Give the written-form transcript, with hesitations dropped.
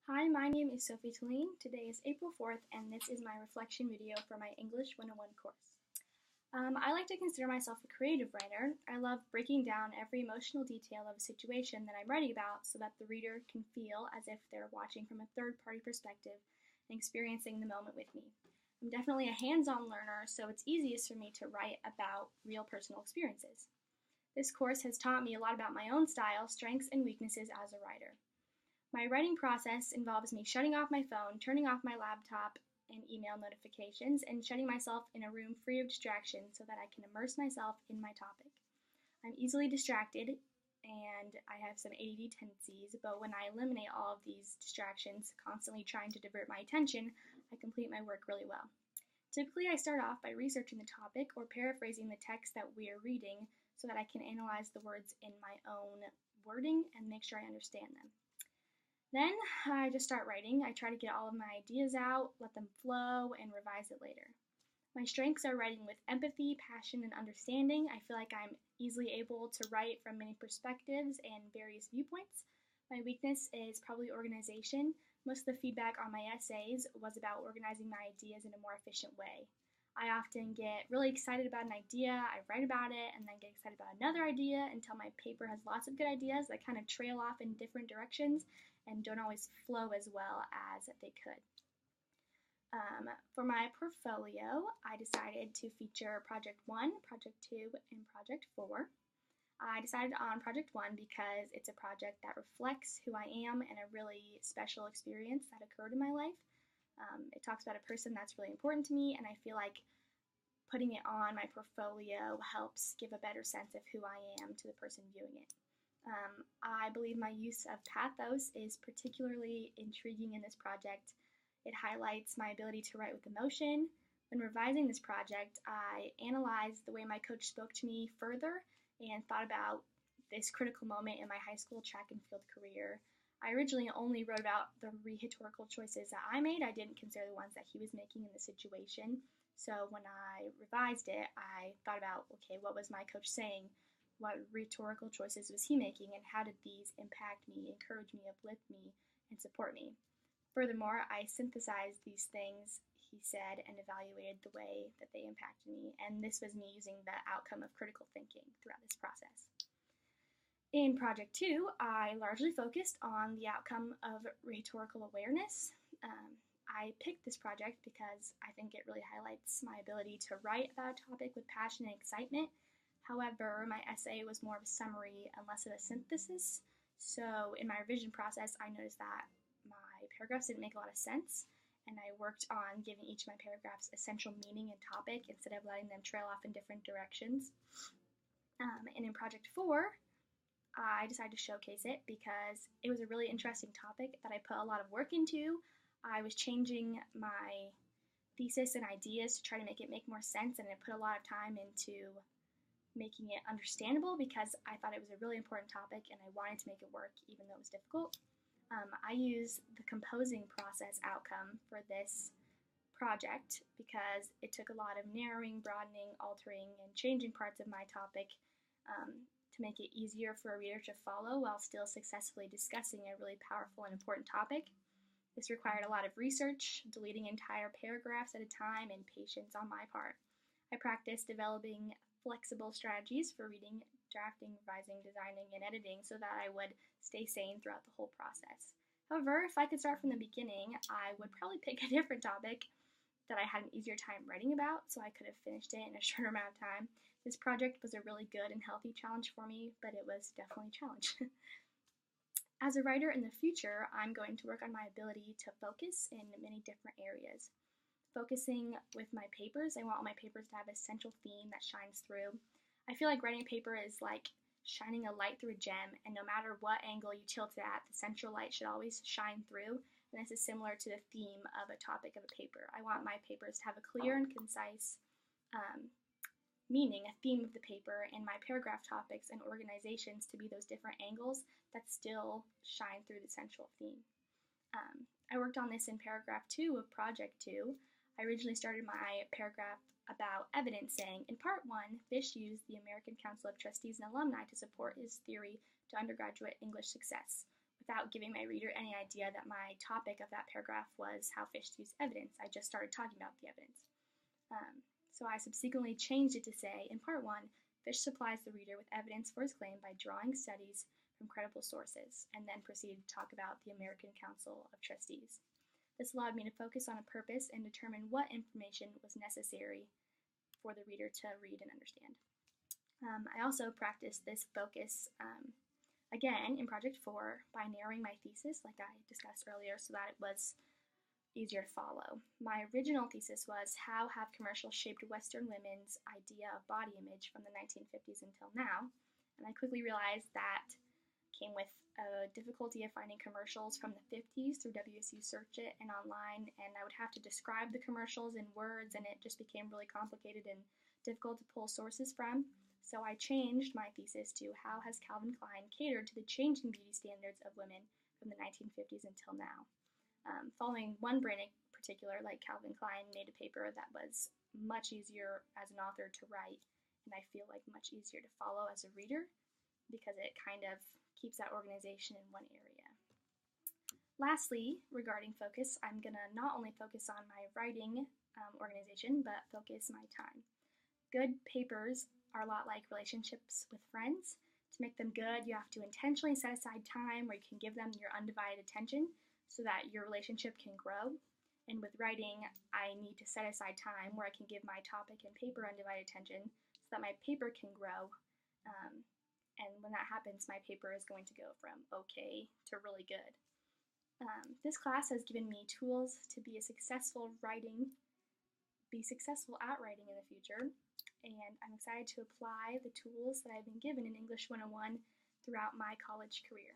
Hi, my name is Sophie Tulane. Today is April 4th, and this is my reflection video for my English 101 course. I like to consider myself a creative writer. I love breaking down every emotional detail of a situation that I'm writing about so that the reader can feel as if they're watching from a third-party perspective and experiencing the moment with me. I'm definitely a hands-on learner, so it's easiest for me to write about real personal experiences. This course has taught me a lot about my own style, strengths, and weaknesses as a writer. My writing process involves me shutting off my phone, turning off my laptop and email notifications, and shutting myself in a room free of distractions so that I can immerse myself in my topic. I'm easily distracted and I have some ADD tendencies, but when I eliminate all of these distractions, constantly trying to divert my attention, I complete my work really well. Typically, I start off by researching the topic or paraphrasing the text that we are reading so that I can analyze the words in my own wording and make sure I understand them. Then I just start writing. I try to get all of my ideas out, let them flow, and revise it later. My strengths are writing with empathy, passion, and understanding. I feel like I'm easily able to write from many perspectives and various viewpoints. My weakness is probably organization. Most of the feedback on my essays was about organizing my ideas in a more efficient way. I often get really excited about an idea, I write about it, and then get excited about another idea until my paper has lots of good ideas that kind of trail off in different directions and don't always flow as well as they could. For my portfolio, I decided to feature Project 1, Project 2, and Project 4. I decided on Project 1 because it's a project that reflects who I am and a really special experience that occurred in my life. It talks about a person that's really important to me, and I feel like putting it on my portfolio helps give a better sense of who I am to the person viewing it. I believe my use of pathos is particularly intriguing in this project. It highlights my ability to write with emotion. When revising this project, I analyzed the way my coach spoke to me further and thought about this critical moment in my high school track and field career. I originally only wrote about the rhetorical choices that I made. I didn't consider the ones that he was making in the situation. So when I revised it, I thought about, okay, what was my coach saying? What rhetorical choices was he making, and how did these impact me, encourage me, uplift me, and support me? Furthermore, I synthesized these things he said and evaluated the way that they impacted me, and this was me using the outcome of critical thinking throughout this process. In Project 2, I largely focused on the outcome of rhetorical awareness. I picked this project because I think it really highlights my ability to write about a topic with passion and excitement. However, my essay was more of a summary and less of a synthesis. So in my revision process, I noticed that my paragraphs didn't make a lot of sense, and I worked on giving each of my paragraphs essential meaning and topic instead of letting them trail off in different directions. And in Project 4, I decided to showcase it because it was a really interesting topic that I put a lot of work into. I was changing my thesis and ideas to try to make it make more sense, and I put a lot of time into making it understandable because I thought it was a really important topic and I wanted to make it work even though it was difficult. I use the composing process outcome for this project because it took a lot of narrowing, broadening, altering, and changing parts of my topic to make it easier for a reader to follow while still successfully discussing a really powerful and important topic. This required a lot of research, deleting entire paragraphs at a time, and patience on my part. I practiced developing flexible strategies for reading, drafting, revising, designing, and editing so that I would stay sane throughout the whole process. However, if I could start from the beginning, I would probably pick a different topic that I had an easier time writing about so I could have finished it in a shorter amount of time. This project was a really good and healthy challenge for me, but it was definitely a challenge. As a writer in the future, I'm going to work on my ability to focus in many different areas. Focusing with my papers, I want all my papers to have a central theme that shines through. I feel like writing a paper is like shining a light through a gem, and no matter what angle you tilt it at, the central light should always shine through, and this is similar to the theme of a topic of a paper. I want my papers to have a clear and concise meaning, a theme of the paper, and my paragraph topics and organizations to be those different angles that still shine through the central theme. I worked on this in paragraph 2 of Project 2. I originally started my paragraph about evidence saying, in part 1, Fish used the American Council of Trustees and Alumni to support his theory to undergraduate English success. without giving my reader any idea that my topic of that paragraph was how fish use evidence. I just started talking about the evidence. So I subsequently changed it to say, in part 1, Fish supplies the reader with evidence for his claim by drawing studies from credible sources, and then proceeded to talk about the American Council of Trustees. This allowed me to focus on a purpose and determine what information was necessary for the reader to read and understand. I also practiced this focus again in Project 4 by narrowing my thesis, like I discussed earlier, so that it was easier to follow. My original thesis was how have commercials shaped Western women's idea of body image from the 1950s until now, and I quickly realized that came with a difficulty of finding commercials from the 50s through WSU Search It and online, and I would have to describe the commercials in words, and it just became really complicated and difficult to pull sources from. So I changed my thesis to how has Calvin Klein catered to the changing beauty standards of women from the 1950s until now. Following one brand in particular, like Calvin Klein, made a paper that was much easier as an author to write, and I feel like much easier to follow as a reader because it kind of keeps that organization in one area. Lastly, regarding focus, I'm going to not only focus on my writing organization, but focus my time. Good papers are a lot like relationships with friends. To make them good, you have to intentionally set aside time where you can give them your undivided attention so that your relationship can grow. And with writing, I need to set aside time where I can give my topic and paper undivided attention so that my paper can grow. And when that happens, my paper is going to go from okay to really good. This class has given me tools to be successful at writing in the future, and I'm excited to apply the tools that I've been given in English 101 throughout my college career.